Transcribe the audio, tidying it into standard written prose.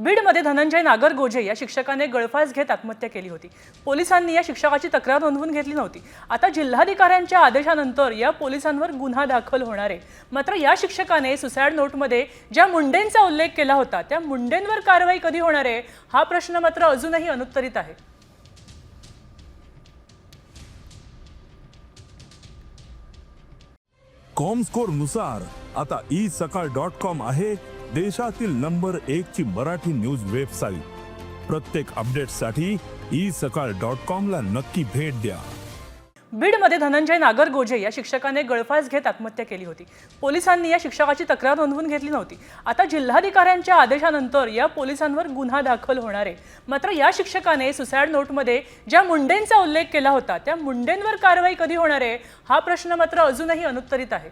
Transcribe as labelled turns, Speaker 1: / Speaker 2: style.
Speaker 1: बीडमध्ये धनंजय नागरगोजे या शिक्षकाने गळफास घेत आत्महत्या केली होती। पोलिसांनी या शिक्षकाची तक्रार नोंदवून घेतली नव्हती। आता जिल्हाधिकाऱ्यांच्या आदेशानंतर या पोलिसांवर गुन्हा दाखल होणार आहे। मात्र या शिक्षकाने सुसाईड नोटमध्ये ज्या मुंडेंचा उल्लेख केला होता त्या मुंडेंवर कारवाई कधी होणार आहे हा प्रश्न मात्र अजूनही अनुत्तरित आहे।
Speaker 2: कॉमस्कोर नुसार आता isakal.com आहे देशातील नंबर 1 ची मराठी न्यूज वेबसाईट। प्रत्येक अपडेटसाठी isakal.com ला नक्की भेट द्या।
Speaker 1: बीडमध्ये धनंजय नागरगोजे या शिक्षकाने गळफास घेत आत्महत्या केली होती। पोलिसांनी या शिक्षकाची तक्रार नोंदवून घेतली नव्हती। आता जिल्हाधिकाऱ्यांच्या आदेशानंतर या पोलिसांवर गुन्हा दाखल होणार आहे। मात्र या शिक्षकाने सुसाईड नोटमध्ये ज्या मुंडेंचा उल्लेख केला होता त्या मुंडेंवर कारवाई कधी होणार आहे हा प्रश्न मात्र अजूनही अनुत्तरित आहे।